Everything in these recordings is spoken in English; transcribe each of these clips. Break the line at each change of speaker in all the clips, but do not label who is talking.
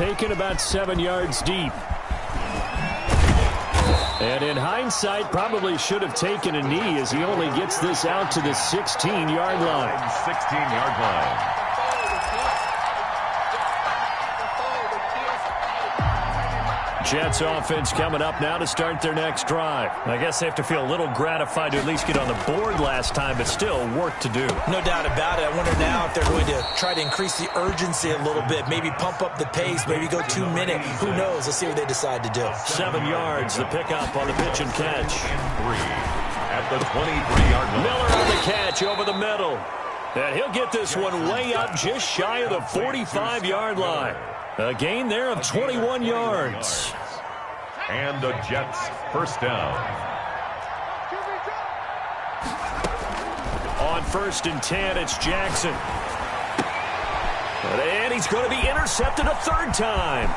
taken about 7 yards deep. And in hindsight, probably should have taken a knee as he only gets this out to the 16-yard line.
16-yard line.
Jets offense coming up now to start their next drive.
I guess they have to feel a little gratified to at least get on the board last time, but still work to do.
No doubt about it. I wonder now if they're going to try to increase the urgency a little bit, maybe pump up the pace, maybe go 2 minutes. Who knows? Let's see what they decide to do.
7 yards, the pickup on the pitch and catch.
At the 23-yard line.
Miller on the catch over the middle. And he'll get this one way up just shy of the 45-yard line. A gain there of 21 yards.
And the Jets first down.
On 1st and 10, it's Jackson. And he's going to be intercepted a 3rd time.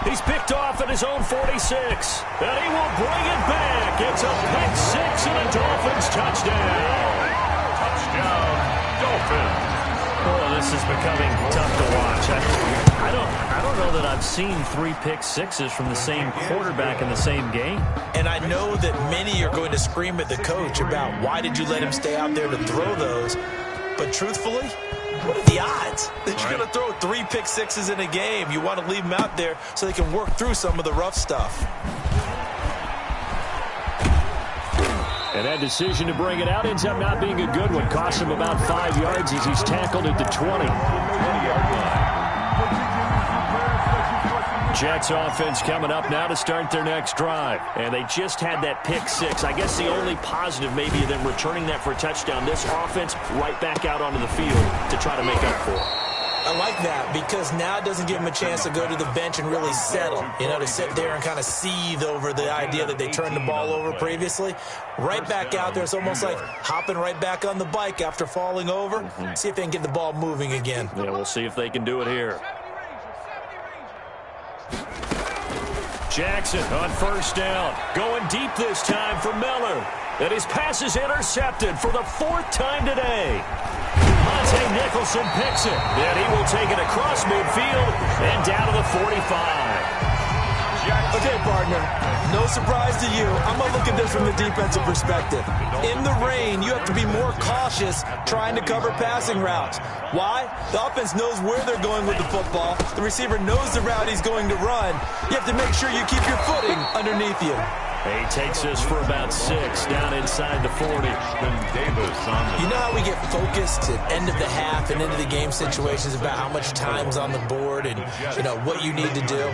He's picked off at his own 46. And he will bring it back. It's a pick 6 and a Dolphins touchdown.
Touchdown, Dolphins.
Oh, this is becoming tough to watch. I don't know that I've seen 3 pick sixes from the same quarterback in the same game.
And I know that many are going to scream at the coach about why did you let him stay out there to throw those. But truthfully, what are the odds that you're going to throw 3 pick sixes in a game? You want to leave them out there so they can work through some of the rough stuff.
And that decision to bring it out ends up not being a good one. Costs him about 5 yards as he's tackled at the 20. Jets offense coming up now to start their next drive. And they just had that pick 6. I guess the only positive maybe of them returning that for a touchdown. This offense right back out onto the field to try to make up for it.
I like that because now it doesn't give them a chance to go to the bench and really settle, to sit there and kind of seethe over the idea that they turned the ball over previously. Right back out there, it's almost like hopping right back on the bike after falling over. See if they can get the ball moving again.
Yeah, we'll see if they can do it here. Jackson on 1st down, going deep this time for Miller. And his pass is intercepted for the 4th time today. Nicholson picks it, and he will take it across midfield and down to the 45.
Okay, partner, no surprise to you. I'm going to look at this from the defensive perspective. In the rain, you have to be more cautious trying to cover passing routes. Why? The offense knows where they're going with the football. The receiver knows the route he's going to run. You have to make sure you keep your footing underneath you.
He takes this for about 6 down inside the 40.
You know how we get focused at end of the half and into the game situations about how much time's on the board and, what you need to do?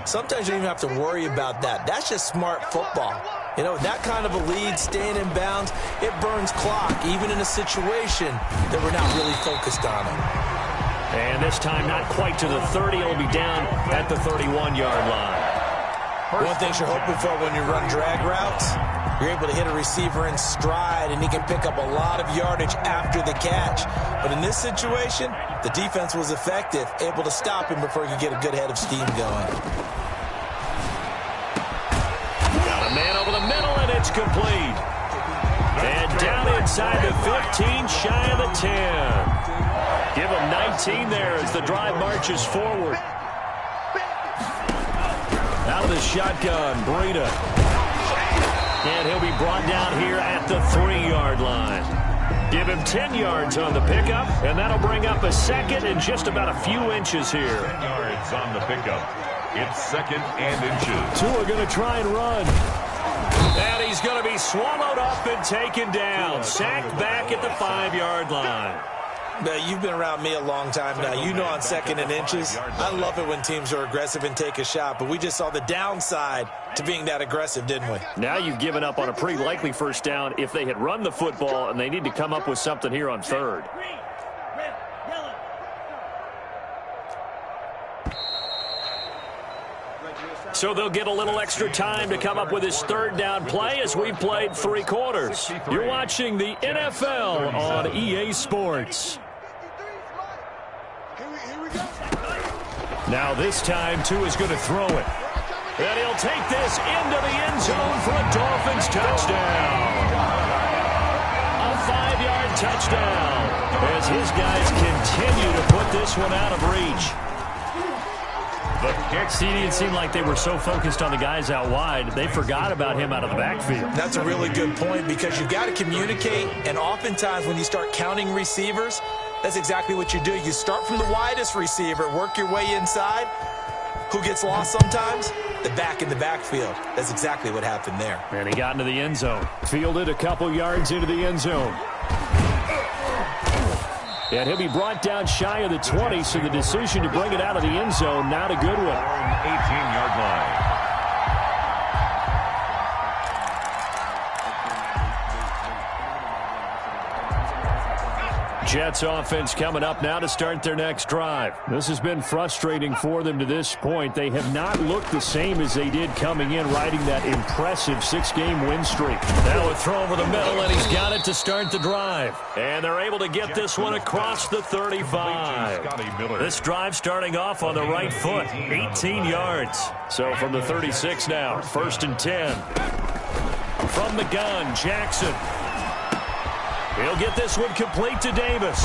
Sometimes you don't even have to worry about that. That's just smart football. That kind of a lead, staying in bounds, it burns clock, even in a situation that we're not really focused on it.
And this time not quite to the 30. It'll be down at the 31-yard line.
One thing you're hoping for when you run drag routes, you're able to hit a receiver in stride, and he can pick up a lot of yardage after the catch. But in this situation, the defense was effective, able to stop him before he could get a good head of steam going.
Got a man over the middle, and it's complete. And down inside the 15, shy of the 10. Give him 19 there as the drive marches forward. Out of the shotgun, Breida. And he'll be brought down here at the 3-yard line. Give him 10 yards on the pickup, and that'll bring up a 2nd and just about a few inches here.
10 yards on the pickup. It's 2nd and inches.
2 are going to try and run. And he's going to be swallowed up and taken down. Sacked back at the 5-yard line.
Now, you've been around me a long time now. You know on 2nd and inches, I love it when teams are aggressive and take a shot, but we just saw the downside to being that aggressive, didn't we?
Now you've given up on a pretty likely 1st down if they had run the football, and they need to come up with something here on 3rd. So they'll get a little extra time to come up with his 3rd down play as we've played 3 quarters. You're watching the NFL on EA Sports. Now this time, Tua is going to throw it. And he'll take this into the end zone for a Dolphins touchdown. A 5-yard touchdown as his guys continue to put this one out of reach.
The kick.
CD, it seemed like they were so focused on the guys out wide, they forgot about him out of the backfield.
That's a really good point because you've got to communicate, and oftentimes when you start counting receivers, that's exactly what you do. You start from the widest receiver, work your way inside. Who gets lost sometimes? The back in the backfield. That's exactly what happened there.
And he got into the end zone.
Fielded a couple yards into the end zone. And he'll be brought down shy of the 20, so the decision to bring it out of the end zone, not a good one.
18-yard line.
Jets offense coming up now to start their next drive. This has been frustrating for them to this point. They have not looked the same as they did coming in, riding that impressive 6-game win streak. Now a throw over the middle, and he's got it to start the drive. And they're able to get this one across the 35. This drive starting off on the right foot, 18 yards. So from the 36 now, 1st and 10. From the gun, Jackson. He'll get this one complete to Davis.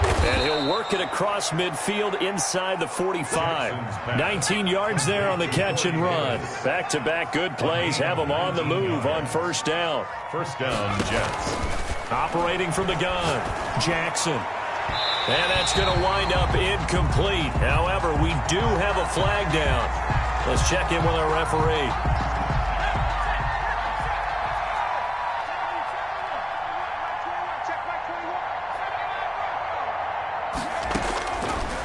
And he'll work it across midfield inside the 45. 19 yards there on the catch and run. Back-to-back good plays have them on the move on 1st down.
1st down, Jets.
Operating from the gun, Jackson. And that's going to wind up incomplete. However, we do have a flag down. Let's check in with our referee.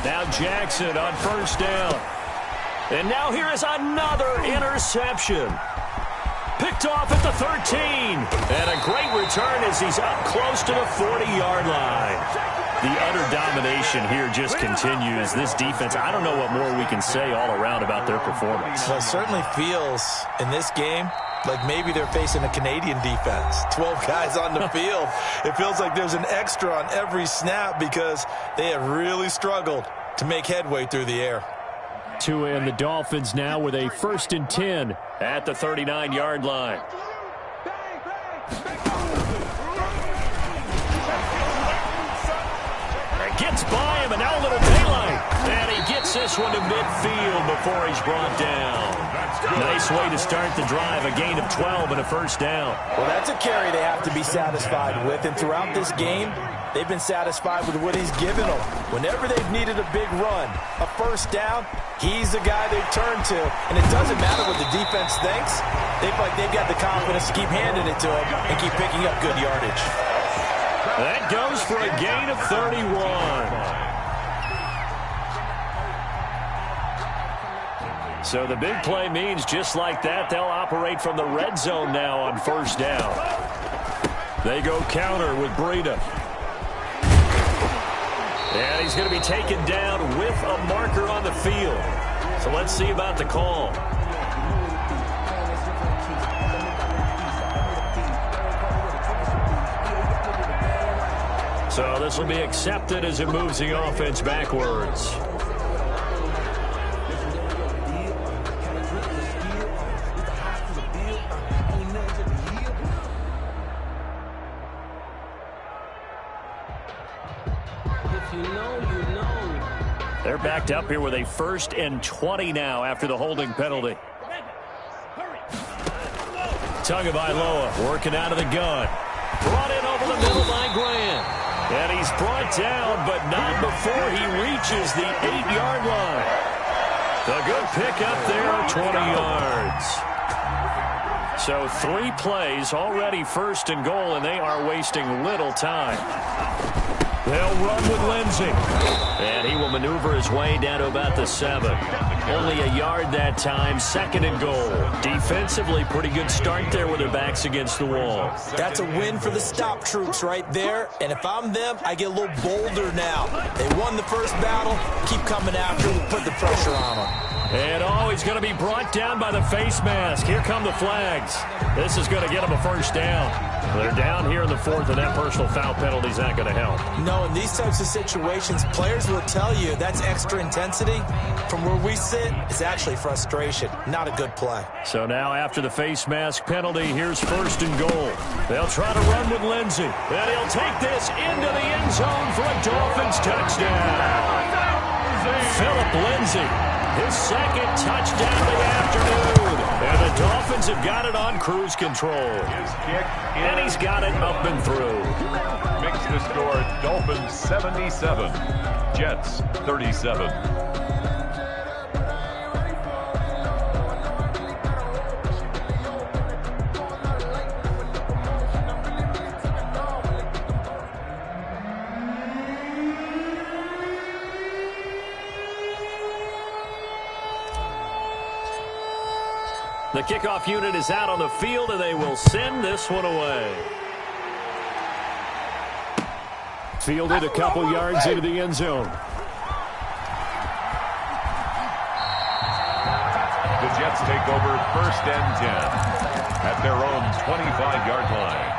Now Jackson on 1st down. And now here is another interception. Picked off at the 13. And a great return as he's up close to the 40-yard line. The utter domination here just continues. This defense, I don't know what more we can say all around about their performance.
Well, it certainly feels in this game like maybe they're facing a Canadian defense. 12 guys on the field. It feels like there's an extra on every snap because they have really struggled to make headway through the air.
Tua and the Dolphins now with a 1st and 10 at the 39-yard line. And gets by him, and now a little daylight. And he gets this one to midfield before he's brought down. Nice way to start the drive, a gain of 12 and a 1st down.
Well, that's a carry they have to be satisfied with, and throughout this game, they've been satisfied with what he's given them. Whenever they've needed a big run, a 1st down, he's the guy they've turned to. And it doesn't matter what the defense thinks. They feel like they've got the confidence to keep handing it to him and keep picking up good yardage.
That goes for a gain of 31. So the big play means just like that, they'll operate from the red zone now on 1st down. They go counter with Breida. And he's going to be taken down with a marker on the field. So let's see about the call. So this will be accepted as it moves the offense backwards. They're backed up here with a 1st and 20 now after the holding penalty. Tagovailoa working out of the gun. Brought in over the middle by Grant. And he's brought down, but not before he reaches the 8-yard line. The good pickup there of 20 yards. So 3 plays, already 1st and goal, and they are wasting little time. They'll run with Lindsey. And he will maneuver his way down to about the 7. Only a yard that time, 2nd and goal. Defensively, pretty good start there with their backs against the wall.
That's a win for the stop troops right there. And if I'm them, I get a little bolder now. They won the 1st battle. Keep coming after them, put the pressure on them.
And he's going to be brought down by the face mask. Here come the flags. This is going to get him a 1st down. They're down here in the 4th, and that personal foul penalty is not going to help.
No, in these types of situations, players will tell you that's extra intensity. From where we sit, it's actually frustration. Not a good play.
So now after the face mask penalty, here's 1st and goal. They'll try to run with Lindsey. And he'll take this into the end zone for a Dolphins touchdown. Philip Lindsey His second touchdown of the afternoon. And the Dolphins have got it on cruise control.
His kick,
and he's got it up and through.
Makes the score Dolphins 77, Jets 37.
The kickoff unit is out on the field, and they will send this one away.
Fielded a couple yards into the end zone.
The Jets take over 1st and 10 at their own 25-yard line.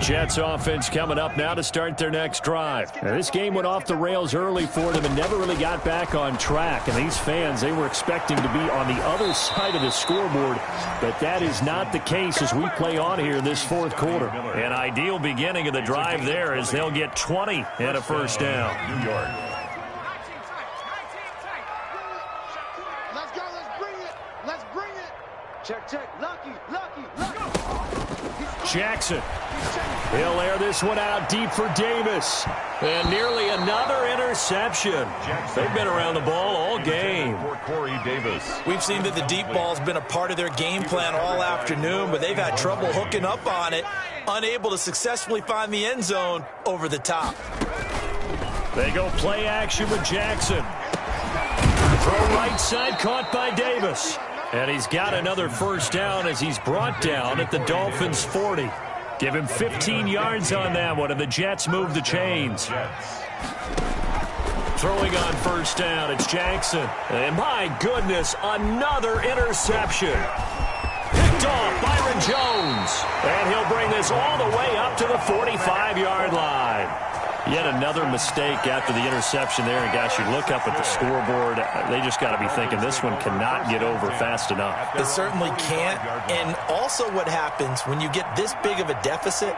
Jets offense coming up now to start their next drive. Now, this game went off the rails early for them and never really got back on track. And these fans, they were expecting to be on the other side of the scoreboard. But that is not the case as we play on here in this 4th quarter. An ideal beginning of the drive there as they'll get 20 and a first down.
New York.
Let's go. Let's bring it. Let's bring it. Check, check. Lucky.
Jackson. He'll air this one out deep for Davis. And nearly another interception. They've been around the ball all game.
For Corey Davis.
We've seen that the deep ball's been a part of their game plan all afternoon, but they've had trouble hooking up on it, unable to successfully find the end zone over the top.
They go play action with Jackson. Throw right side caught by Davis. And he's got another first down as he's brought down at the Dolphins' 40. Give him 15 yards on that one, and the Jets move the chains. Throwing on first down, it's Jackson. And my goodness, another interception. Picked off Byron Jones. And he'll bring this all the way up to the 45-yard line. Yet another mistake after the interception there. And, gosh, you look up at the scoreboard, they just got to be thinking this one cannot get over fast enough.
It certainly can't. And also what happens when you get this big of a deficit,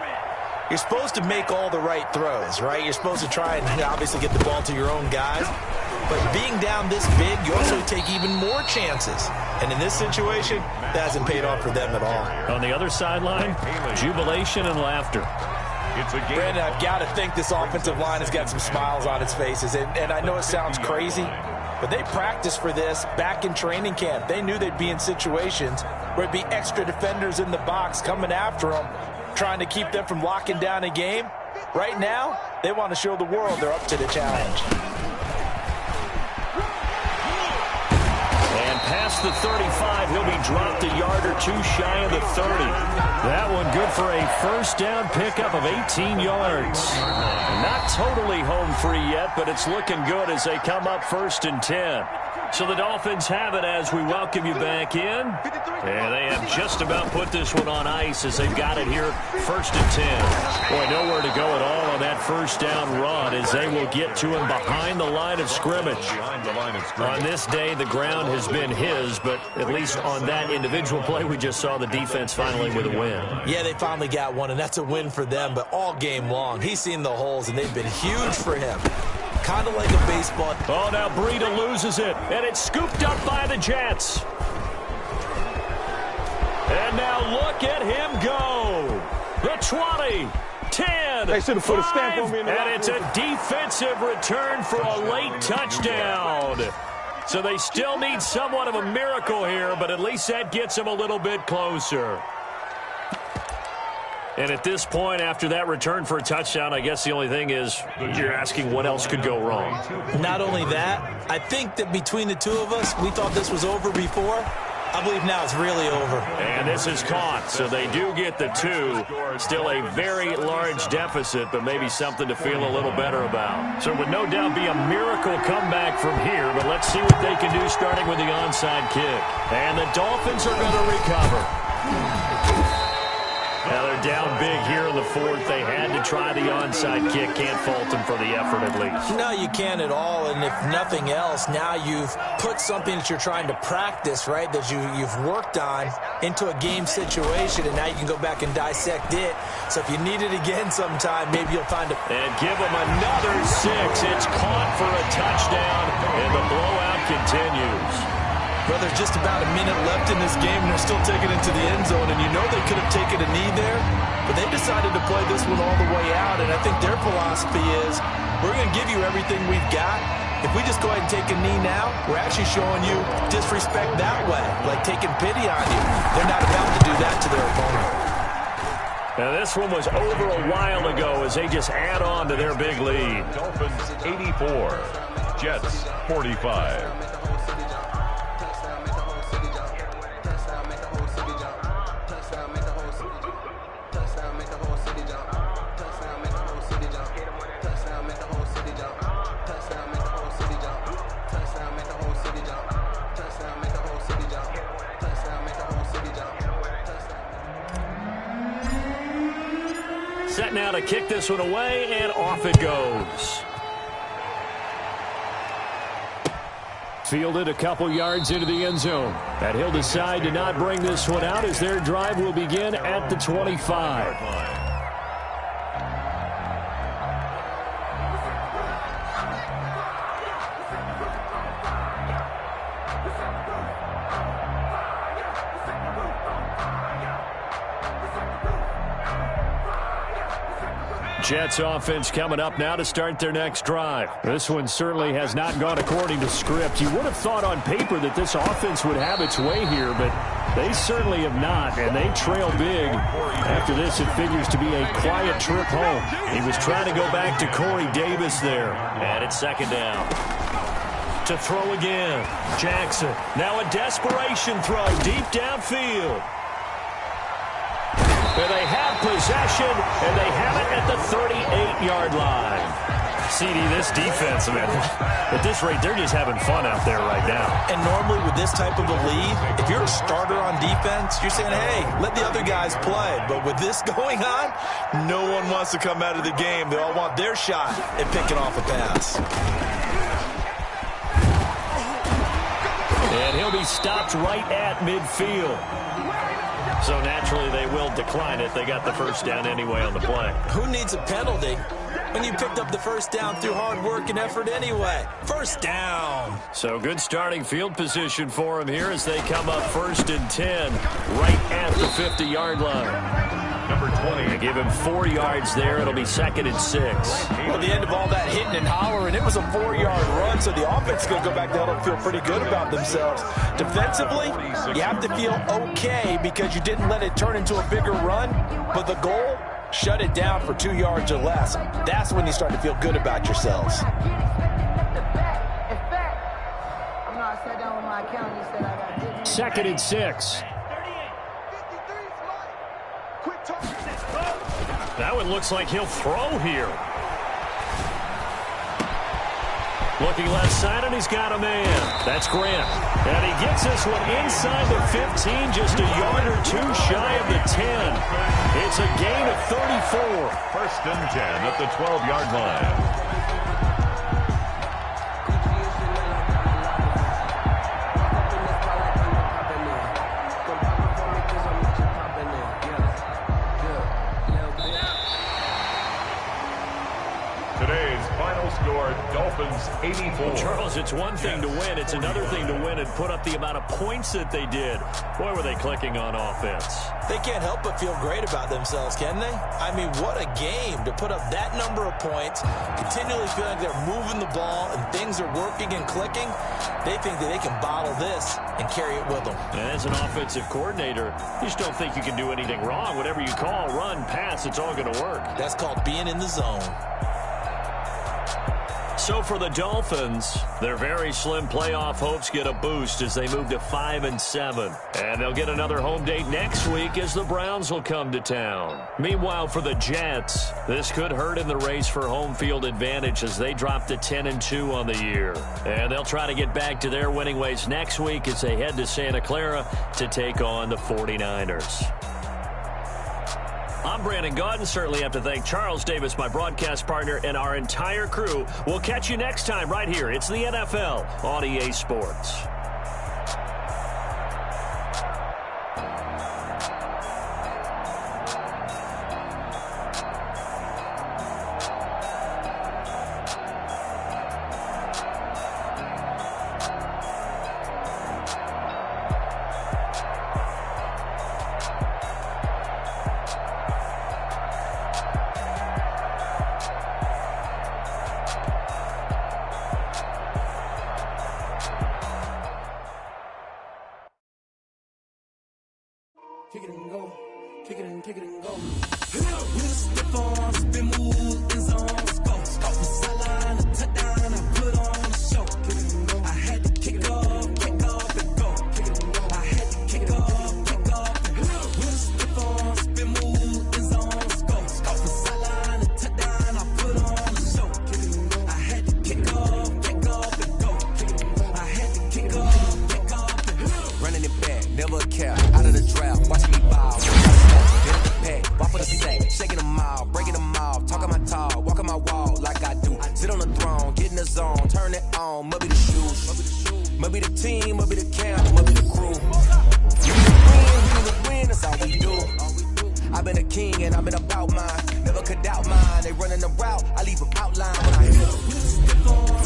you're supposed to make all the right throws, right? You're supposed to try and obviously get the ball to your own guys. But being down this big, you also take even more chances. And in this situation, that hasn't paid off for them at all.
On the other sideline, jubilation and laughter.
It's a game.
Brandon, I've got to think this offensive line has got some smiles on its faces. And I know it sounds crazy, but they practiced for this back in training camp. They knew they'd be in situations where it'd be extra defenders in the box coming after them, trying to keep them from locking down a game. Right now, they want to show the world they're up to the challenge.
And past the 35, he'll be dropped a yard or two shy of the 30. That one good for a first down pickup of 18 yards. Not totally home free yet, but it's looking good as they come up 1st and 10. So the Dolphins have it as we welcome you back in. And they have just about put this one on ice as they've got it here 1st and 10. Boy, nowhere to go at all on that first down run as they will get to him behind the line of scrimmage. On this day, the ground has been his, but at least on that individual play, we just saw the defense finally with a win.
Yeah, they finally got one, and that's a win for them, but all game long, he's seen the holes, and they've been huge for him. Kind of like a baseball.
Oh, now Breida loses it, and it's scooped up by the Jets. And now look at him go. The 20, 10,
They should have put a stamp on me in the
and it's a defensive return for a late touchdown. So they still need somewhat of a miracle here, but at least that gets them a little bit closer. And at this point, after that return for a touchdown, I guess the only thing is you're asking what else could go wrong.
Not only that, I think that between the two of us, we thought this was over before. I believe now it's really over.
And this is caught, so they do get the 2. Still a very large deficit, but maybe something to feel a little better about. So it would no doubt be a miracle comeback from here, but let's see what they can do starting with the onside kick. And the Dolphins are going to recover.
Now they're down big here in the fourth. They had to try the onside kick. Can't fault them for the effort at least.
No, you can't at all. And if nothing else, now you've put something that you're trying to practice, right, that you've worked on into a game situation, and now you can go back and dissect it. So if you need it again sometime, maybe you'll find it.
And give them another 6. It's caught for a touchdown, and the blowout continues.
Well, there's just about a minute left in this game, and they're still taking it to the end zone. And you know they could have taken a knee there, but they decided to play this one all the way out. And I think their philosophy is, we're going to give you everything we've got. If we just go ahead and take a knee now, we're actually showing you disrespect that way, like taking pity on you. They're not about to do that to their opponent.
Now, this one was over a while ago as they just add on to their big lead.
Dolphins 84, Jets 45.
Set now to kick this one away, and off it goes.
Fielded a couple yards into the end zone. And he'll decide to not bring this one out as their drive will begin at the 25.
Jets offense coming up now to start their next drive.
This one certainly has not gone according to script. You would have thought on paper that this offense would have its way here, but they certainly have not, and they trail big. After this, it figures to be a quiet trip home.
He was trying to go back to Corey Davis there. And it's second down. To throw again. Jackson. Now a desperation throw deep downfield. And they have possession, and they have it at the 38-yard line.
CD, this defense, man, at this rate, they're just having fun out there right now.
And normally with this type of a lead, if you're a starter on defense, you're saying, hey, let the other guys play. But with this going on, no one wants to come out of the game. They all want their shot at picking off a pass.
And he'll be stopped right at midfield. So naturally they will decline it. They got the first down anyway on the play.
Who needs a penalty when you picked up the first down through hard work and effort anyway? First down.
So good starting field position for him here as they come up 1st and 10 right at the 50-yard line.
Number 20.
They give him 4 yards there. It'll be 2nd and 6.
Well, the end of all that hitting and hollering, it was a 4-yard run, so the offense is going to go back down and feel pretty good about themselves. Defensively, you have to feel okay because you didn't let it turn into a bigger run, but the goal, shut it down for 2 yards or less. That's when you start to feel good about yourselves.
Second and 6.
That one looks like he'll throw here. Looking left side, and he's got a man. That's Grant. And he gets this one inside the 15, just a yard or 2 shy of the 10. It's a gain of 34.
1st and 10 at the 12-yard line. Dolphins 84.
Charles, it's one thing to win. It's another thing to win and put up the amount of points that they did. Boy, were they clicking on offense.
They can't help but feel great about themselves, can they? I mean, what a game to put up that number of points, continually feeling like they're moving the ball and things are working and clicking. They think that they can bottle this and carry it with them.
And as an offensive coordinator, you just don't think you can do anything wrong. Whatever you call, run, pass, it's all going to work.
That's called being in the zone.
So for the Dolphins, their very slim playoff hopes get a boost as they move to 5-7. And they'll get another home date next week as the Browns will come to town. Meanwhile, for the Jets, this could hurt in the race for home field advantage as they drop to 10-2 on the year. And they'll try to get back to their winning ways next week as they head to Santa Clara to take on the 49ers. I'm Brandon Gaudin. Certainly have to thank Charles Davis, my broadcast partner, and our entire crew. We'll catch you next time right here. It's the NFL on EA Sports.
Kick it and go. Kick it and go. With stiff arms, spin move, in zone, let's go. Off the sideline, a touchdown, I put on a show. Kick it and go. I had to kick off and go. Kick it and go. I had to kick off and go. With stiff arms, spin move, in zone, let's go. Off the sideline, a touchdown, I put on a show. Kick it and go. I had to kick off and go. Kick it and go. I had to kick off and go. Running it back, never care. Out of the draft, watching me ball. Walk for the sack, shaking them all, breaking them all, talking my talk, walking my wall like I do. Sit on the throne, get in the zone, turn it on, must be the shoes, must be the team, must be the camp, must be the crew. We need to win, that's all we do. I've been a king and I've been about mine, never could doubt mine. They running the route, I leave them outline when I hit them.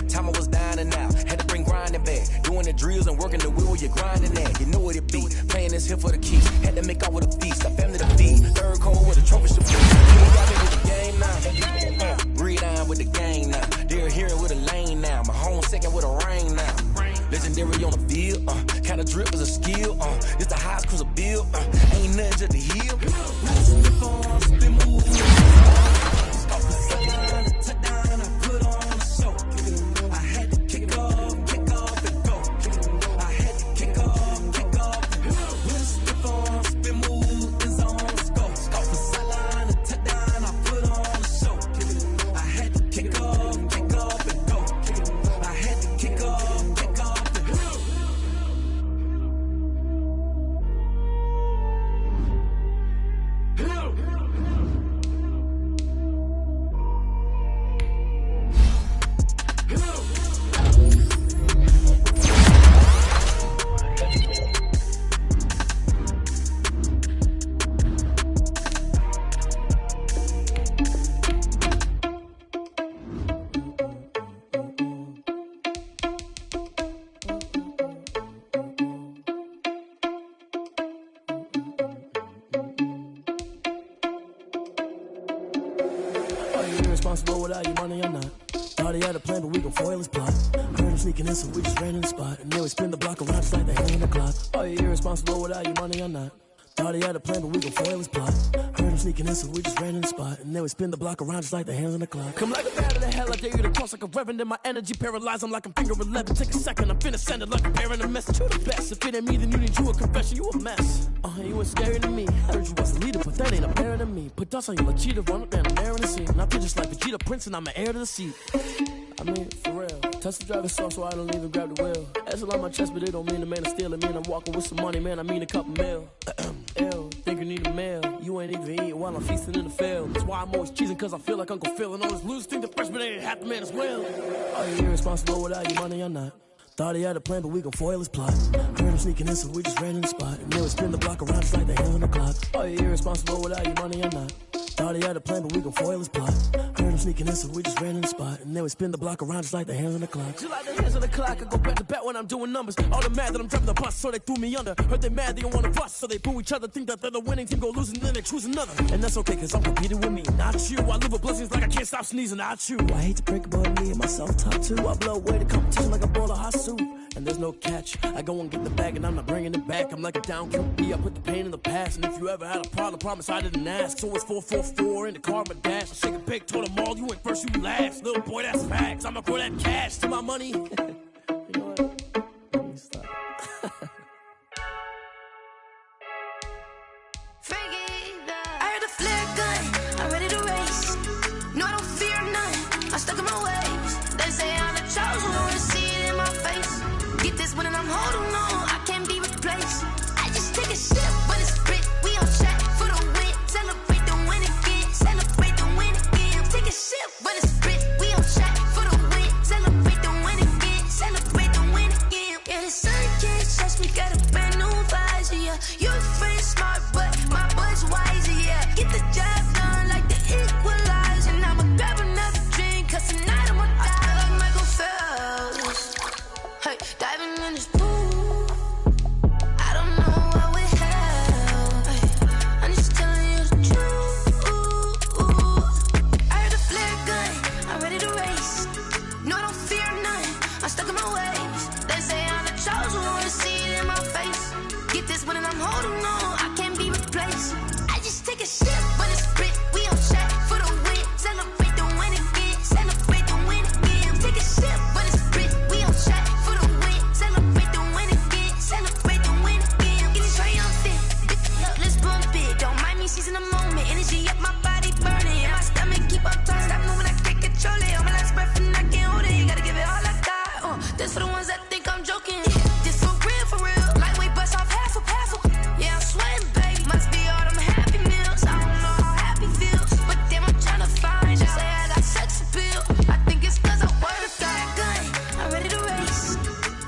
Time I was down and out, had to bring grinding back. Doing the drills and working the wheel where you're grinding at. You know what it be, playing this here for the keys. Had to make off with a feast, a family to feed. Third cold with a trophy to feed. Got me with the game now. Breathe down with the game now. They're here with a lane now. My home second with a rain now. Legendary on the field, kinda drip is a skill. It's the highest cruiser bill. Ain't nothing just the hill.
Irresponsible without your money or not. Thought he had a plan, but we gon' foil his plot. Heard him sneaking in, so we just ran in the spot. And then we spin the block around just like the hand on the clock. Are you irresponsible without your money or not? Thought he had a plan, but we gon' foil his plot. Heard him sneaking in, so we just ran in the spot. And then we spin the block around just like the hands on the clock. Come like a bat of the hell, I dare you to cross like a reverend. In my energy paralyzed, I'm like I'm finger 11. Take a second, I'm finna send it like I'm bearing a message. You the best, if it ain't me, then you need you a confession. You a mess, you was scary to me. Heard you was a leader, but that ain't apparent to me. Put dust on you like cheetah, run up and I'm there in the scene. And I feel just like Vegeta Prince and I'm an heir to the seat. I mean, for real. Touch the driver's soft so I don't even grab the wheel. That's on my chest, but it don't mean the man is stealing. Man, I'm walking with some money, man, I mean a couple mil. Ew, think you need a meal. You ain't even eating while I'm feasting in the field. That's why I'm always cheesing, cause I feel like Uncle Phil. And all this losers think the freshman ain't half the man as well. Are you irresponsible without your money or not? Thought he had a plan, but we gon' foil his plot. Heard him sneaking in, so we just ran in the spot. And then we spin the block around just like the hands on the clock. Are you irresponsible without your money or not? Thought he had a plan, but we gon' foil his plot. Heard him sneaking in, so we just ran in the spot. And then we spin the block around just like the hands on the clock. Just like the hands on the clock, I go back to back when I'm doing numbers. All the mad that I'm driving the bus, so they threw me under. Heard they mad, they don't wanna bust, so they boo each other. Think that they're the winning team, go losing, then they choose another. And that's okay, cause I'm competing with me, not you. I live with blessings like I can't stop sneezing, not you. I hate to break about me and myself top two. I blow away the competition like a bowl of hot soup. And and there's no catch. I go and get the bag and I'm not bringing it back. I'm like a down QB, I put the pain in the past. And if you ever had a problem, promise I didn't ask. So it's 444 in the car, my dash. I shake a big, told them all, you ain't first, you last. Little boy, that's facts. I'ma throw that cash to my money. You know what? Let me stop.
I heard a flare gun, I'm ready to race. No, I don't fear none, I'm stuck in my ways. They say I'm the chosen one, see it in my face. Get this one and I'm holding on, I can't be replaced. I just take a sip, but it's spit, we on track for the win. Celebrate the win again, celebrate the win again. Take a sip, but it's spit, we on track for the win. Celebrate the win again, celebrate the win again. Yeah, the sun can't touch me, got a brand new visor, yeah. Your friend smart, but my boy's wiser, yeah. Get the job done like the equalizer. Now I'ma grab another drink, cause tonight I'ma die like Michael Phelps. Hey, diving in this pool, I don't know what we have. Hey, I'm just telling you the truth. I heard a flare gun, I'm ready to race. No, I don't fear none, I'm stuck in my ways. They say I'm the chosen one, see it in my face. Get this one and I'm holding on, I can't be replaced. I just take a sip, but it's spit, we on track for the win. Celebrate the win again, celebrate the win again. Take a sip, but it's spit, we on track for the win. Celebrate the win again, celebrate the win again. Get it triumphant, let's bump it. Don't mind me seizing the moment, energy up my body burning. And my stomach keep on turning, stop moving, I can't control it. On my last breath and I can't hold it, you gotta give it all I got. This for the ones that think I'm joking. This for real, lightweight bust off half a. Yeah, I'm sweating, babe, must be all them happy meals. I don't know how happy feels, but damn, I'm tryna find out. Say I got sex appeal, I think it's cause I wear the fire gun. I'm ready to race,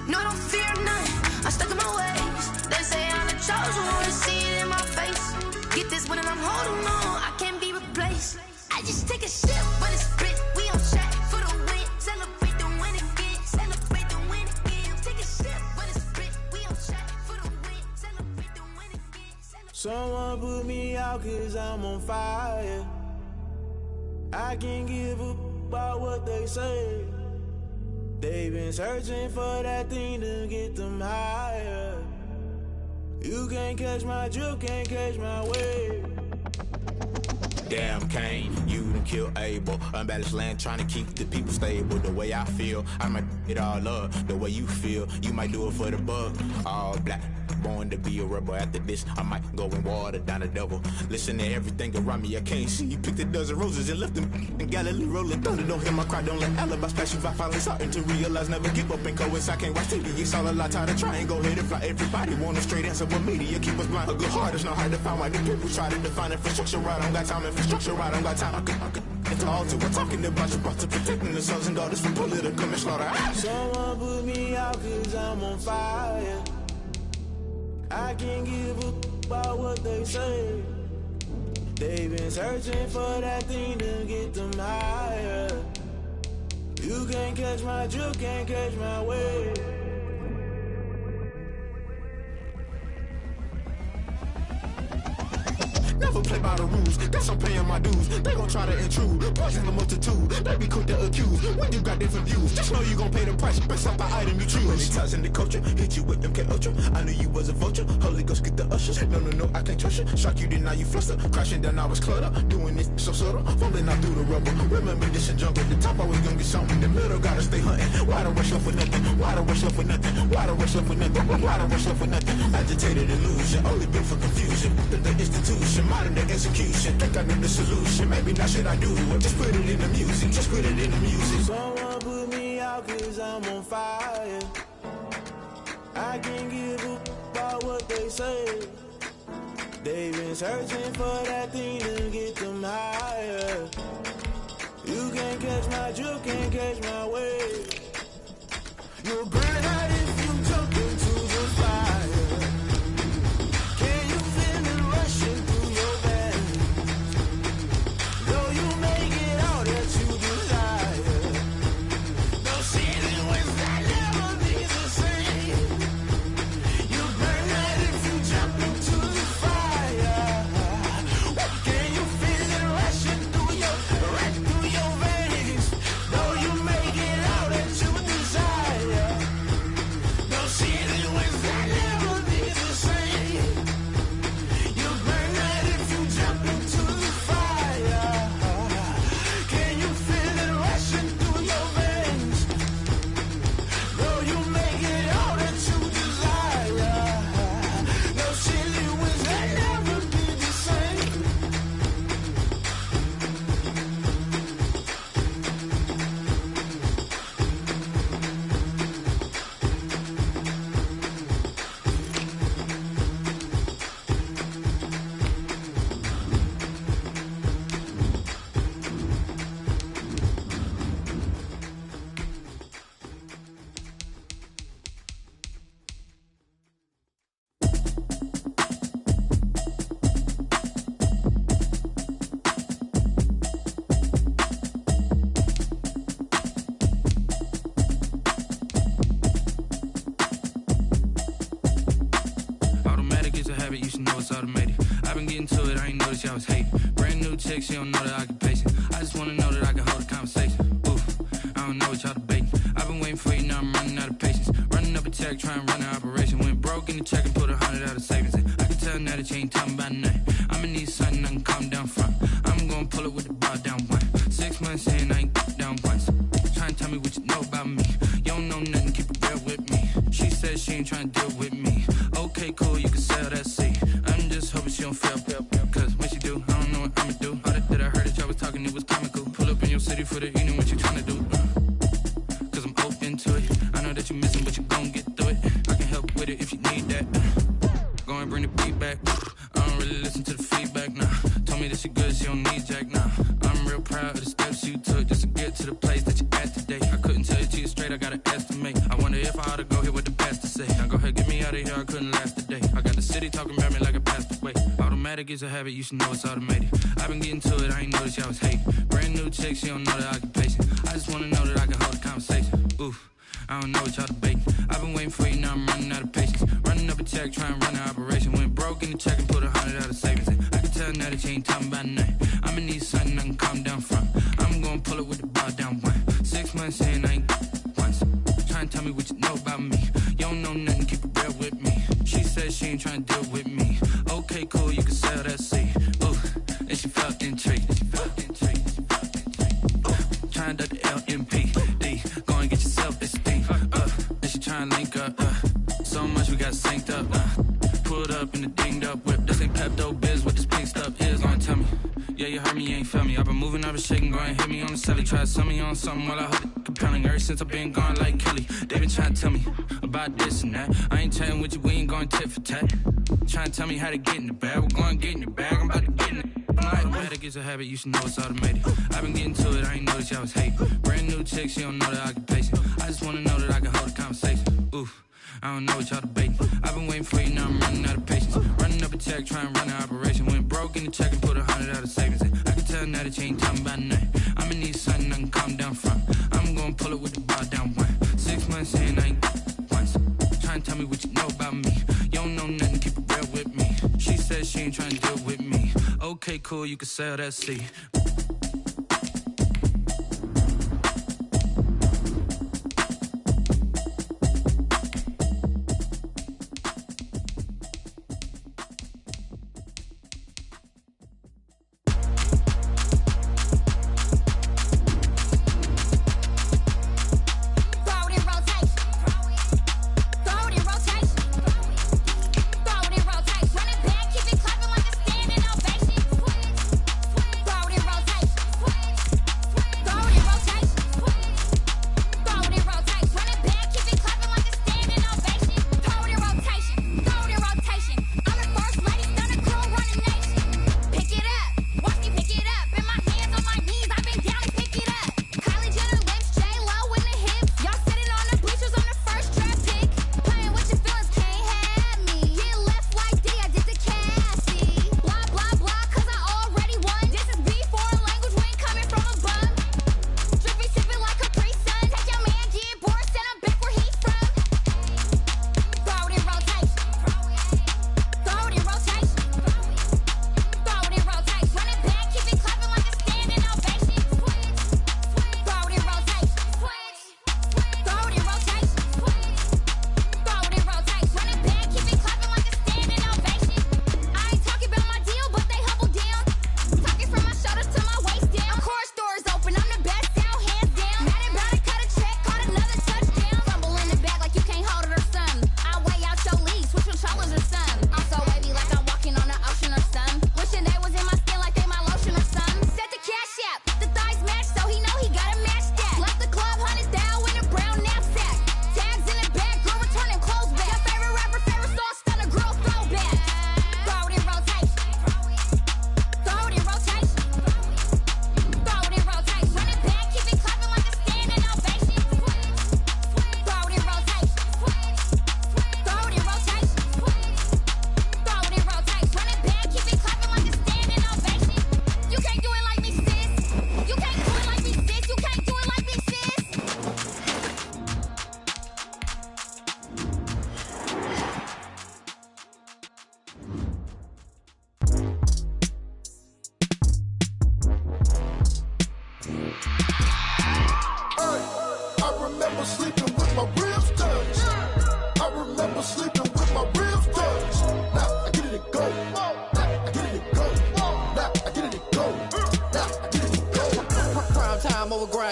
no, I don't fear none, I'm stuck in my ways. They say I'm the chosen one, see it in my face. Get this one and I'm holding on, I can't be replaced. I just take a sip, but it's spit, we on track for the win. Celebrate the win again, celebrate the win again. Take a sip, but it's spit, we on track for the win. Celebrate the win again.
Someone put me out cause I'm on fire. I can't give a about what they say. They've been searching for that thing to get them higher. You can't catch my drift, can't catch my wave.
Damn Kane, you done killed Abel. Unbalanced land trying to keep the people stable. The way I feel, I might it all up. The way you feel, you might do it for the buck. All black, born to be a rebel. After this, I might go and water down the devil. Listen to everything around me, I can't see. You picked a dozen roses and left them in Galilee rolling thunder. Don't hear my cry, don't let alibis pass you by. Finally starting to realize, never give up and coincide. Can't watch TV, it's all a lot. Tired of trying, go ahead and fly. Everybody want a straight answer, but media keep us blind. A good heart is not hard to find. Why the people try to define infrastructure right? I don't got time, infrastructure right, I don't got time. I could it's all to we're talking about you brought to protecting the sons and daughters from political and slaughter.
Someone put me out cause I'm on fire. I can't give a about what they say. They've been searching for that thing to get them higher. You can't catch my drift, can't catch my wave.
Never play by the rules, guess I'm paying my dues. They gon' try to intrude, poison the multitude. They be quick to accuse, when you got different views. Just know you gon' pay the price, based off the item you choose. Many times in the culture, hit you with MK Ultra. I knew you was a vulture, Holy Ghost get the ushers. No, I can't trust you. Shock you, then now you fluster. Crashing down, I was cluttered. Doing this so subtle, falling out through the rubble. Remember this and jump at the top, I was gonna get something. In the middle, gotta stay hunting. Why the rush left for nothing? Why the rush left for nothing? Why the rush left for nothing? Why the rush left for nothing? Agitated illusion, only built for confusion. The institution, modern day execution. Think I know the solution. Maybe not should I do it? Just put it in the music. Just put it in the music.
Someone put me out cause I'm on fire. I can't give a about what they say. They've been searching for that thing to get them higher. You can't catch my drift, can't catch my wave. You'll burn out if you jump into the fire. Can you feel it rushing through your veins? Though you make it all that you desire. No season was that never be the same. You burn out if you jump into the fire. Can you feel it rushing through your veins? Though you make it all that you desire.
habit, you should know it's automated. I've been getting to it, I ain't noticed y'all was hating. Brand new chick, she don't know that I can pace it. I just wanna know that I can hold a conversation. Oof, I don't know what y'all debating. I've been waiting for you, now I'm running out of patience. Running up a check, trying to run an operation. Went broke in the check and put 100 out of savings in. I can tell now that you ain't talking about nothing. I'ma need something I can calm down from. I'm gonna pull it with the bar down one. 6 months in, I ain't down once. Trying to tell me what you know about me. You don't know nothing, keep it real with me. She said she ain't trying to deal with me. Okay, cool, you can sell that seat. I'm just hoping she don't fail. Cause when she do, I don't know what I'ma do. All that I heard that y'all was talking, it was comical. Pull up in your city for the evening, what you trying to do? Cause I'm open to it. I know that you missing, but you gon' get through it. I can help with it if you need that. Go and bring the beat back. I don't really listen to the feedback, nah. Told me that she good, she don't need jack, nah. I'm real proud of the steps you took just to get to the place that you at today. I couldn't tell you to you straight, I gotta estimate. I wonder if I ought to go here with the best to say. Now go ahead, get me out of here, I couldn't last a day. I got the city talking about me like I passed away. Automatic is a habit, you should know it's automated. I've been getting to it, I ain't noticed y'all was hating. Brand new chick, she don't know the occupation. I just wanna know that I can hold a conversation. Oof, I don't know what y'all debating. I've been waiting for you, now I'm running out of patience. Running up a check, trying to run an operation. Went broke in the check and put 100 out of savings in. I can tell now that you ain't talking about nothing. I'ma need something I can calm down from. I'm gonna pull it with the bar down one. 6 months in, I ain't once. Trying to tell me what you know about me. You don't know nothing, keep it real with me. She said she ain't trying to deal with me. Okay, cool, you can sell that seat. Ooh, and she felt intrigued. Trying to the LMPD. Go and get yourself esteem. And she trying to link up. So much we got synced up. Pulled up in the dinged up whip. This ain't Pepto Biz, what this pink stuff is. Gonna tell me. Yeah, you heard me, you ain't felt me. I've been moving, I've been shaking, go and hit me on the celly. Try to sell me on something while I hold it compelling. Ever since I've been gone like Kelly, they been trying to tell me about this and that. I ain't chatting with you, we ain't going tit for tat. Trying to tell me how to get in the bag. We're going to get in the bag, I'm about to get in it. Automatic is a habit, you should know it's automated. I've been getting to it, I ain't noticed y'all was hating. Brand new chick, she don't know the occupation. I just wanna know that I can hold a conversation. Oof, I don't know what y'all debating. I've been waiting for you, now I'm running out of patience. Running up a check, trying to run an operation. Went broke in the check and put 100 out of savings in. I can tell now that you ain't talking about nothing. I'ma need something I can calm down from. I'm gonna pull it with the bar down one. 6 months in, I ain't once. Trying to tell me what you know about me. You don't know nothing, keep it real with me. She said she ain't trying to deal with me. Okay, cool, you can sell that seat.
Rotation.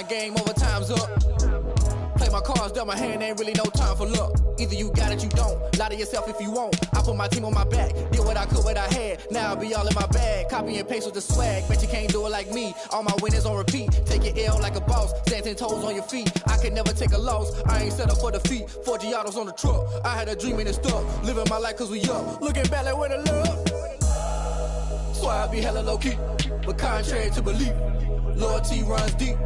my game over, time's up. Play my cards, dealt my hand, ain't really no time for luck. Either you got it, you don't. Lie to yourself if you won't. I put my team on my back, did what I could, what I had. Now I'll be all in my bag, copy and paste with the swag. Bet you can't do it like me. All my winners on repeat. Take your L like a boss, stand 10 toes on your feet. I can never take a loss. I ain't set up for defeat. 4 Giottos on the truck. I had a dream and it stuck. Living my life cause we up. Looking back like where the love. So I be hella low key, but contrary to belief, loyalty runs deep.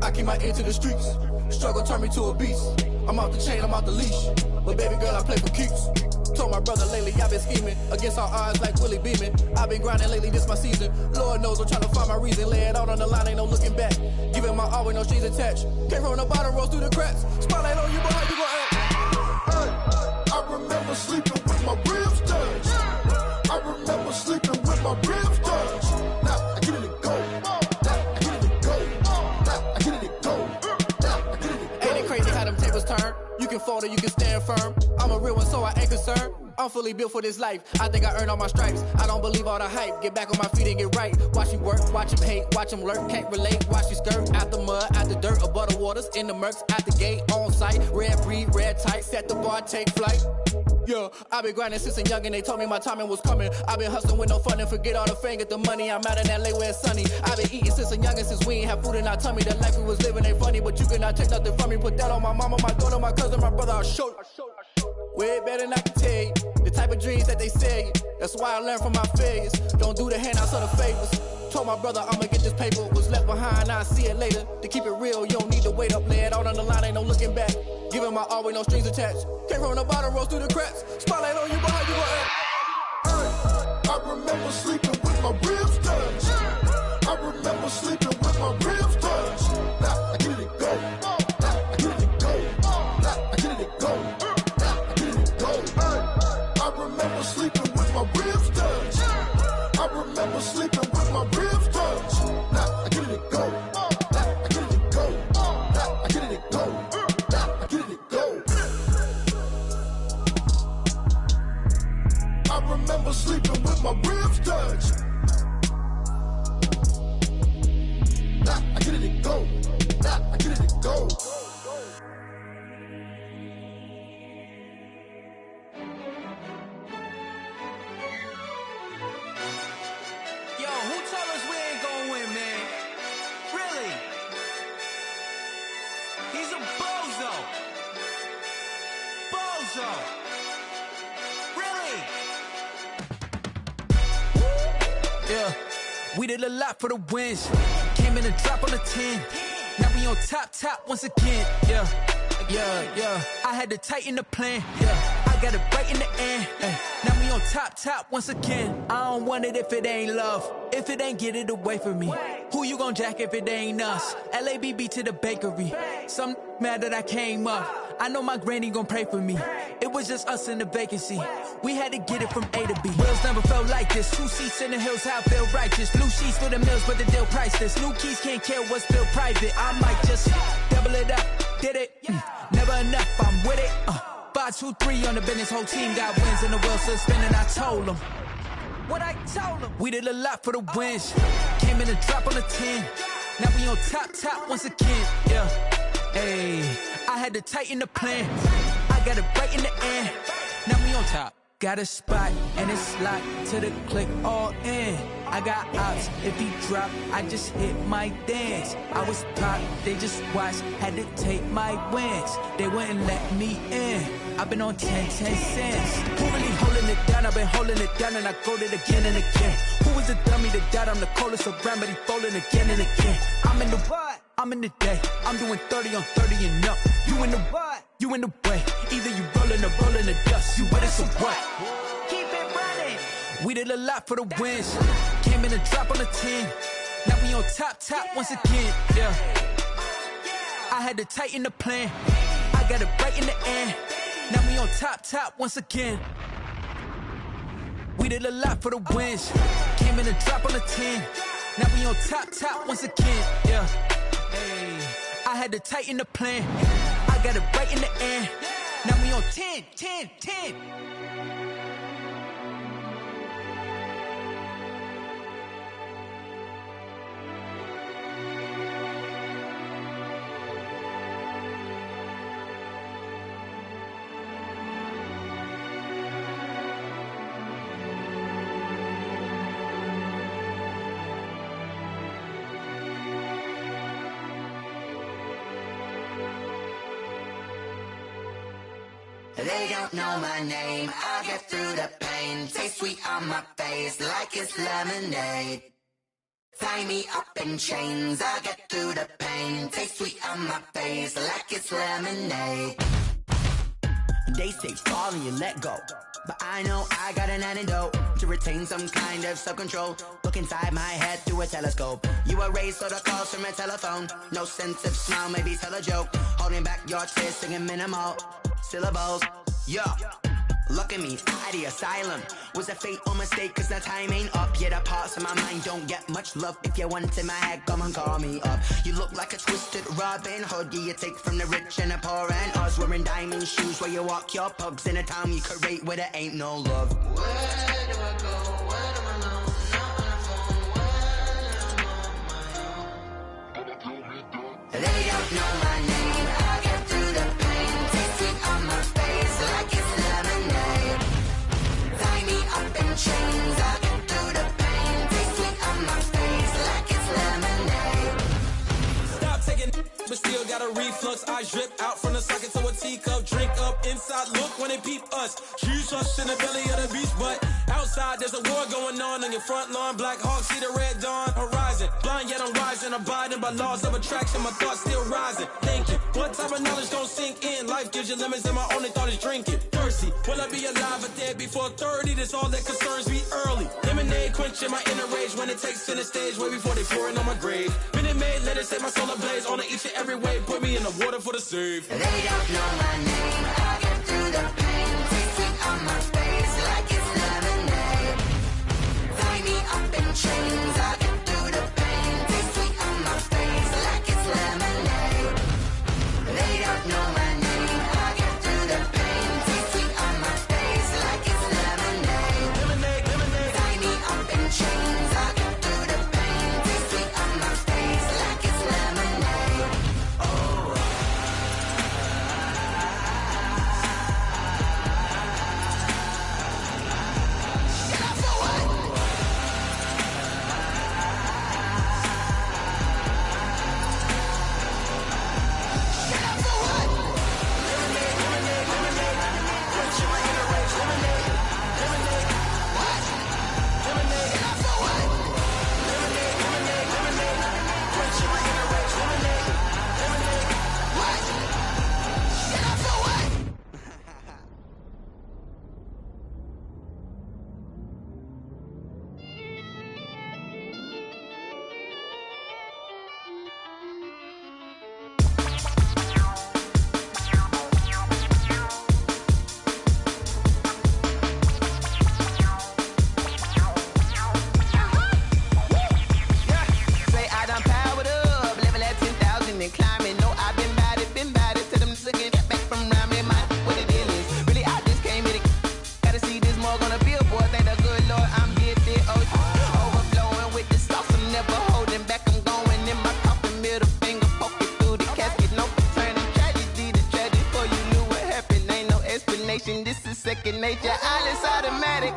I keep my ear to the streets. Struggle turned me to a beast. I'm out the chain, I'm out the leash. But baby girl, I play for keeps. Told my brother lately, I've been scheming against all odds like Willie Beeman. I've been grinding lately, this my season. Lord knows I'm trying to find my reason. Lay it out on the line, ain't no looking back. Giving my all with no strings attached. Came from the bottom, rose through the cracks. Spotlight on you, boy, how you gon' act?
Hey, I remember sleeping with my ribs touched. I remember sleeping with my ribs touched. Now I get it to go. Now I get it to go. Now I get it to go. Now I get it to go.
Ain't it crazy how them tables turn? You can fold or you can stand firm. I'm a real one, so I ain't concerned. I'm fully built for this life. I think I earned all my stripes. I don't believe all the hype. Get back on my feet and get right. Watch you work, watch him hate, watch him lurk. Can't relate, watch you skirt. Out the mud, out the dirt, above the waters, in the murks, out the gate, on site. Red breed, red tight, set the bar, take flight. Yeah, I been grinding since a young and they told me my timing was coming. I been hustling with no fun and forget all the fame, get the money. I'm out in LA where it's sunny. I been eating since a young and since we ain't have food in our tummy. The life we was living ain't funny, but you cannot take nothing from me. Put that on my mama, my daughter, my cousin, my brother, I'll show you. Way better than I can tell you. The type of dreams that they sell you. That's why I learned from my failures. Don't do the handouts or the favors. Told my brother I'ma get this paper. Was left behind, I'll see it later. To keep it real, you don't need to wait up. Lay it out on the line, ain't no looking back. Giving my all with no strings attached. Came from the bottom, rose through the cracks. Spotlight on you, boy, how you gon' act?
Hey, I remember sleeping with my ribs touched. I remember sleeping with my ribs touched. Now I get it to go. Now I get it to go. Now I get it to go. Now I get it to go. Hey, I remember sleeping with my ribs touched. I remember sleeping with my ribs touched. Now I get it to go. Now I get it to go. Now I get it to go. Now I get it to go. I remember sleeping with my ribs touched. Now I get it to go. Now I get it to go.
Yo, who told us we ain't gonna win, man? Really? He's a bozo. Bozo. Really? Yeah, we did a lot for the wins. Came in a drop on the 10. Now we on top once again. Yeah. I had to tighten the plan. Yeah, I got it right in the end. Now we on top once again. I don't want it if it ain't love. If it ain't, get it away from me. Who you gon' jack if it ain't us? LABB to the bakery. Some mad that I came up. I know my granny gon' pray for me. It was just us in the vacancy. We had to get it from A to B. Wheels never felt like this. 2 seats in the hills, how I feel righteous. Blue sheets for the mills, but the deal priceless. New keys can't care what's still private. I might just double it up. Did it? Never enough, I'm with it. 5, 2, 3 on the business. Whole team got wins and the wheels still spinning. I told them what I told them. We did a lot for the wins. Came in a drop on the 10. Now we on top once again. Yeah. Hey, I had to tighten the plan. I got it right in the end. Now we on top. Got a spot and it's locked to the click all in. I got ops, if he drop, I just hit my dance. I was top, they just watched, had to take my wins. They wouldn't let me in. I've been on 10 cents. Who really holding it down? I've been holding it down and I go it again and again. Who is the dummy that died? I'm the coldest around, but he folding again and again. I'm in the what? I'm in the day. I'm doing 30 on 30 and up. You in the what? You in the way. Either you rolling or rolling the dust. You with us or what? Keep it running. We did a lot for the wins. Came in a drop on the 10. Now we on top once again. Yeah. I had to tighten the plan. I got it right in the end. Now we on top once again. We did a lot for the wins. Came in a drop on the 10. Now we on top once again. Yeah. Hey, I had to tighten the plan. I got it right in the end. Now we on 10.
They don't know my name, I get through the pain. Taste sweet on my face like it's lemonade. Tie me up in chains, I get through the pain. Taste sweet on my face like it's lemonade.
They say fall and you let go, but I know I got an antidote to retain some kind of self-control. Look inside my head through a telescope. You erase all the calls from a telephone. No sense of smile, maybe tell a joke. Holding back your tears, singing minimal syllables. Yeah, look at me, at the asylum. Was a fate or mistake, cause the time ain't up. Yet the parts of my mind don't get much love. If you want in my head, come and call me up. You look like a twisted Robin Hood. Yeah, you take from the rich and the poor and us. Wearing diamond shoes where you walk your pugs in a town you create where there ain't no love.
Where do I go? Where do I know? Not on the phone, when I'm on my own. They don't know my name, I get through the pain. Taste sweet on my face like it's lemonade. Tie me up in chains, I get through the pain. Taste sweet on my face like it's lemonade.
Stop taking but still got a reflux. I drip out from the socket to a teacup. Drink up inside, look when they peep us. Huge us in the belly of the beach, but outside there's a war going on your front lawn. Black Hawk, see the red dawn horizon. Blind yet I'm rising, abiding by laws of attraction. My thoughts still rising, thinking what type of knowledge gon' sink in? Life gives you limits and my only thought is drinking. Thirsty, will I be alive or dead before 30? That's all that concerns me early. Lemonade quenching my inner rage when it takes center stage way before they pour it on my grave. Minute Maid, let it set my soul ablaze on each and every way. Put me in the water for the save.
They don't know my name, I get through the pain. Taste sweet on my face like it's lemonade. Tie me up in chains, I get through the pain. Taste sweet on my face like it's lemonade. They don't know my name, I get through the pain. Taste sweet on my face like it's lemonade.
Lemonade, lemonade.
Tie me up in chains, I get through the pain. Taste sweet on my face like it's lemonade.
This is second nature, all is automatic.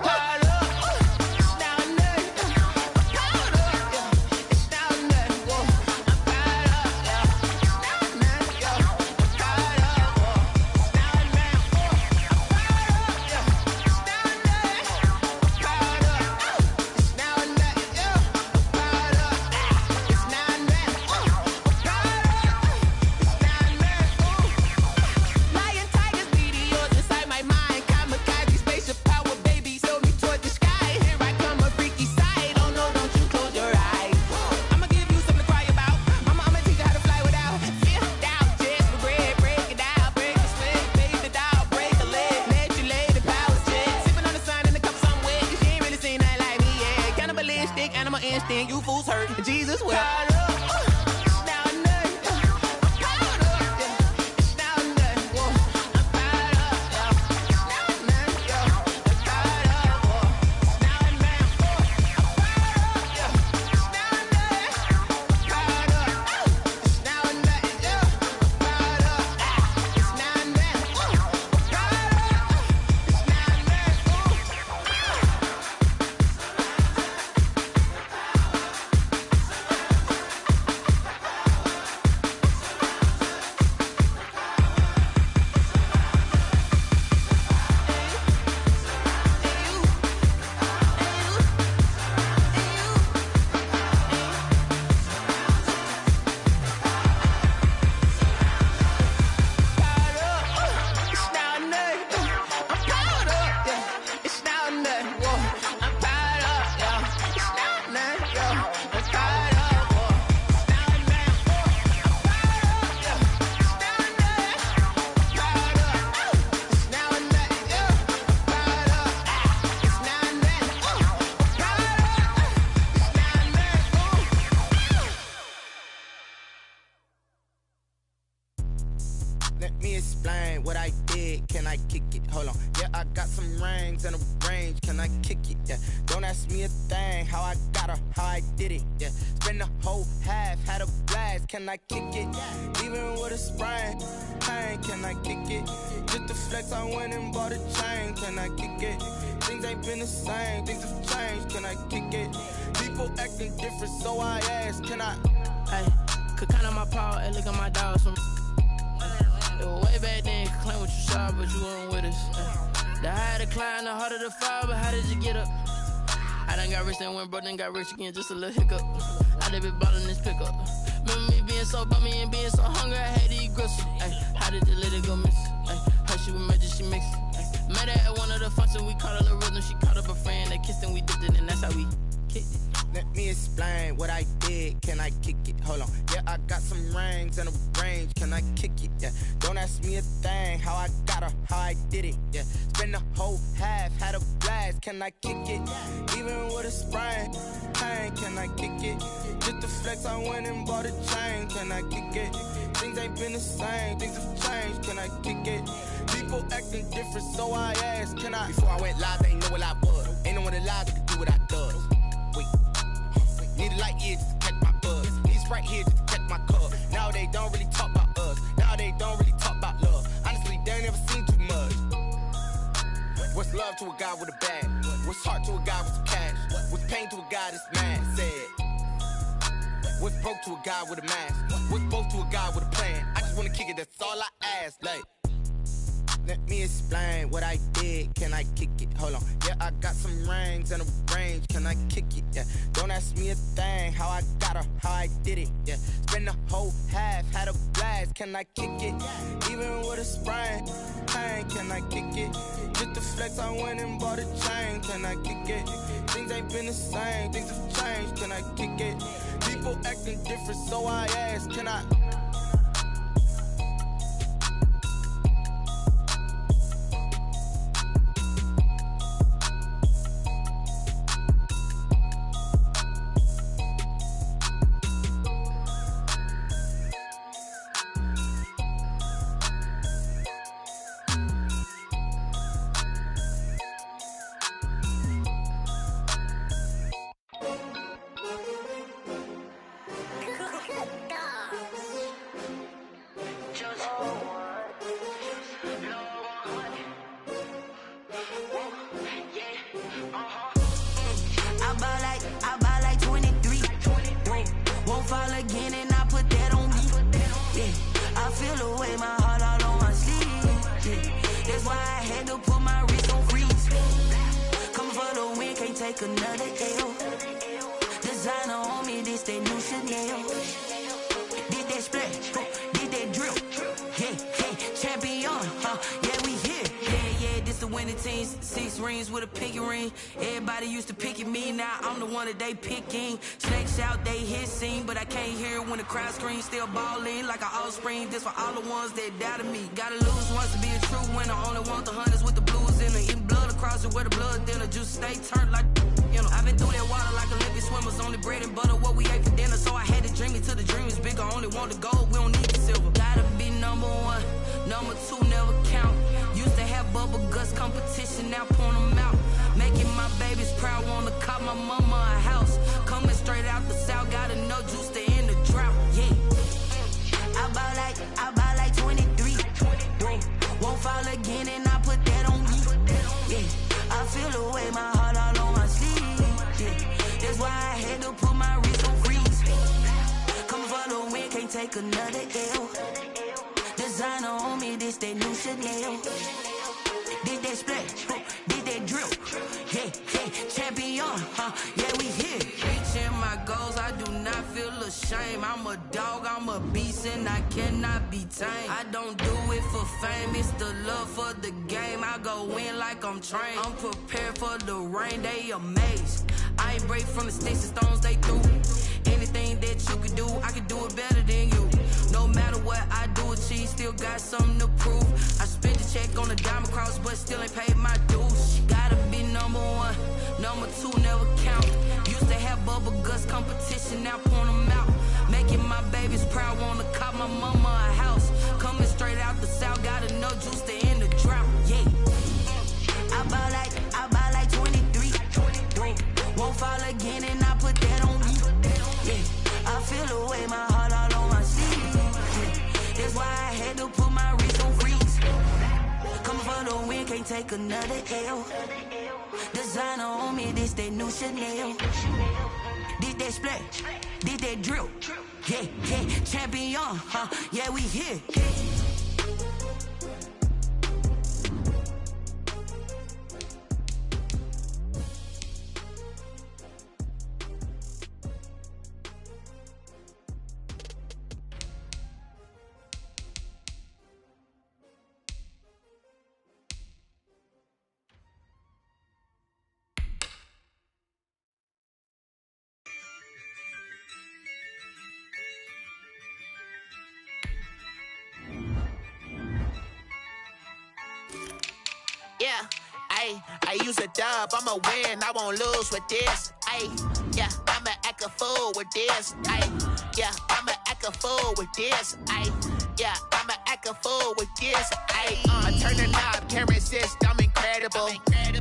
You fools hurt. Jesus will.
can I kick it? Hold on, yeah, I got some rings and a range, can I kick it? Yeah, don't ask me a thing, how I got her, how I did it. Yeah, spend the whole half, had a blast, can I kick it? Even with a sprain, pain, can I kick it? Just to flex, I went and bought a chain, can I kick it? Things ain't been the same, things have changed, can I kick it? People acting different, so I ask, can I?
Hey, could count on my power and look at my dogs from. It was way back then, could claim what you saw, but you weren't with us. The higher the climb, the harder the fall, but how did you get up? I done got rich, then went broke, then got rich again, just a little hiccup. I done been bottling this pickup. Remember me being so bummy and being so hungry, I had to eat gristle. Ay, how did the little go miss? Ay, her she was emergency mix. Met her at one of the functions, we caught a little rhythm. She caught up a friend, they kissed and we dipped it, and that's how we kicked it.
Let me explain what I did, can I kick it? Hold on, yeah, I got some rings and a range, can I kick it? Yeah, don't ask me a thing, how I got her, how I did it. Yeah, spend the whole half, had a blast, can I kick it? Even with a sprain, pain, can I kick it? Just to flex, I went and bought a chain, can I kick it? Things ain't been the same, things have changed, can I kick it? People acting different, so I asked, can I? Before I went live, they ain't know what I was. Ain't no one alive that could do what I does. Need a light year just to catch my buzz. Need Sprite here just to catch my cup. Now they don't really talk about us. Now they don't really talk about love. Honestly, they ain't never seen too much. What's love to a guy with a bag? What's heart to a guy with some cash? What's pain to a guy that's mad? Said. What's broke to a guy with a mask? What's both to a guy with a plan? I just wanna kick it, that's all I ask. Like, let me explain what I did, can I kick it? Hold on, yeah, I got some rings and a range, can I kick it? Yeah, don't ask me a thing, how I got her, how I did it. Yeah, spend the whole half, had a blast, can I kick it? Even with a sprain, pain, can I kick it? Just to flex, I went and bought a chain, can I kick it? Things ain't been the same, things have changed, can I kick it? People acting different, so I ask, can I?
They picking, snakes out, they hissing, but I can't hear when the crowd screams. Still balling like an offspring. This for all the ones that doubted me. Gotta lose once to be a true winner. Only want the hunters with the blues in it. Eating blood across it where the blood dinner. Juice stay turned like, you know. I've been through that water like Olympic swimmers. Only bread and butter what we ate for dinner. So I had to dream it till the dream is bigger. Only want the gold, we don't need the silver. Gotta be number one, number two never count. Used to have bubble guts competition, now point them out. Making my babies proud, wanna cop my mama a house. Coming straight out the south, gotta know juice to end the drought. Yeah, I buy like 23. Whoa, won't fall again, and I put that on me. Yeah, I feel the way, my heart all on my sleeve. Yeah, that's why I had to put my wrist on freeze. Coming for the win, can't take another L. Designer on me, this that new Chanel. Did that splash, did that drill. Yeah, champion, yeah, we here. Reaching my goals, I do not feel ashamed. I'm a dog, I'm a beast, and I cannot be tamed. I don't do it for fame, it's the love for the game. I go in like I'm trained. I'm prepared for the rain, they amazed. I ain't break from the sticks and stones they threw. Anything that you could do, I could do it better than you. No matter what I do, achieve, still got something to prove. I spent the check on the diamond cross, but still ain't paid my dues. Gotta be number one, number two never count. Used to have bubble guts competition, now point them out. Making my babies proud, wanna cop my mama a house. Coming straight out the south, gotta know juice to end the drought. one win, can't take another L. Designer on me, this that new Chanel. This that splash, this that drill. Yeah, yeah, champion, huh? Yeah, we here.
Yeah, I use a dub, I'ma win, I won't lose with this. Yeah, I'ma act a fool with this. Yeah, I'ma act a fool with this. Yeah, I'ma act a fool with this. I turn the knob, can't resist, I'm incredible.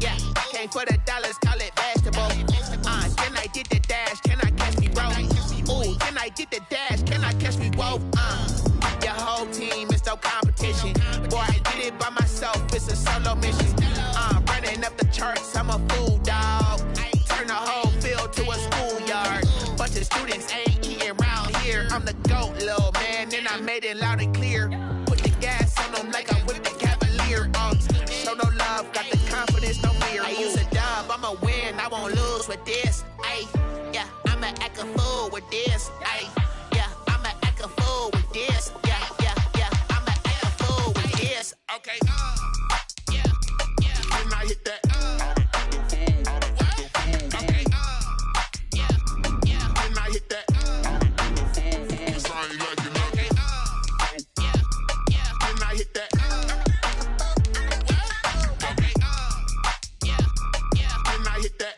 Yeah, came for the dollars, call it vegetable. Then I did the dash, can I catch me, bro? Ooh, then I did the dash, can I catch me, whoa? Your whole team is no competition. Boy, I did it by myself, it's a solo mission. Running up the charts, I'm a fool, dog. Turn the whole field to a schoolyard. Bunch of students ain't eating round here. I'm the GOAT, little man, and I made it loud and clear. Put the gas on them like I whipped the Cavalier. Show no love, got the confidence, no fear. I use a dub, I'ma win, I won't lose with this. Yeah, I'ma act a fool with this. Yeah, I'ma act a fool with this. Yeah, I'ma act a fool with this. Okay, yeah, then I hit that. Okay, yeah, then I hit that. Cause I ain't like it. Okay, yeah, then I hit that. Okay, yeah, then I hit that.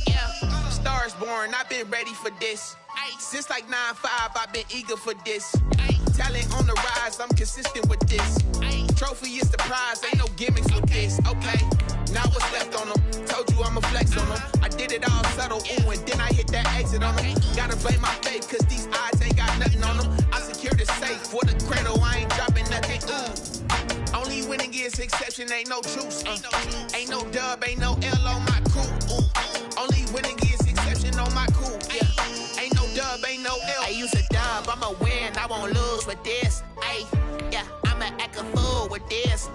Yeah, Stars born, I've been ready for this. Since like 9-5, I've been eager for this. Talent on the rise, I'm consistent with this. Trophy is the prize, ain't no gimmicks with this. Okay, now what's left on them? Told you I'ma flex on them. I did it all subtle, ooh, and then I hit that exit on them. Gotta blame my faith, cause these odds ain't got nothing on them. I secure the safe for the cradle, I ain't dropping nothing, ooh. Only winning is exception, ain't no truce. Ain't no dub, ain't no L on my crew. Ooh. Only winning is exception on my crew, yeah. Ain't no dub, ain't no L. I use a dub, I'ma win, I won't lose with this. Yeah, I'ma act a fool with this.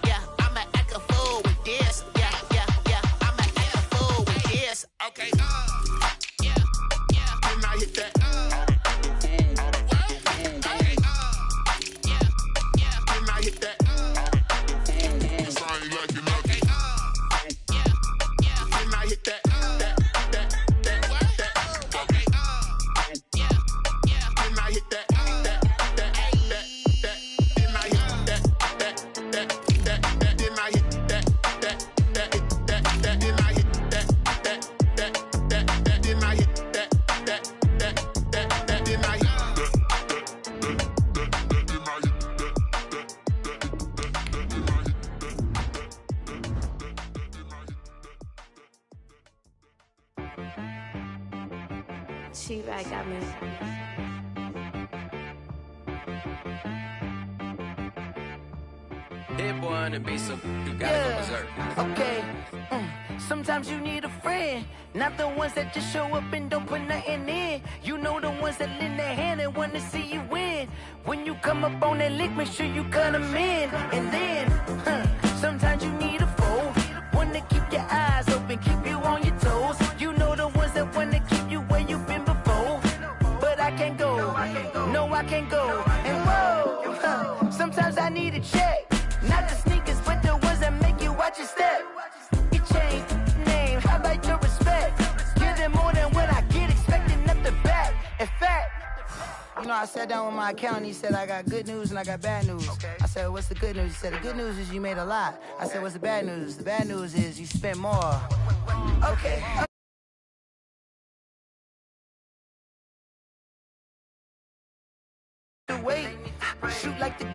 Yeah, I'ma act a fool with this. Yeah, I'ma act a fool with this. Okay, yeah, then I hit that. Okay, yeah, then I hit that. Cause I ain't like it. Okay, yeah, then I hit that.
She-Bag got me.
Hit boy on the beat, so you gotta go berserk.
Okay. Sometimes you need a friend, not the ones that just show up and don't put nothing in. You know the ones that lend their hand and want to see you win. When you come up on that lick, make sure you cut them in. And then, sometimes you need a foe, one to keep your eyes open, keep you on your toes. You know the ones that want to keep you where you've been before. But I can't go, no I can't go. And whoa, sometimes I need a check, not the sneakers, but the ones that make you watch your step. You change name, how about your respect? Give them more than what I get, expecting up the back. In fact, you know, I sat down with my accountant, he said I got good news and I got bad news. I said, what's the good news? He said, the good news is you made a lot. I said, what's the bad news? The bad news is you spent more. Okay. Wait, shoot like the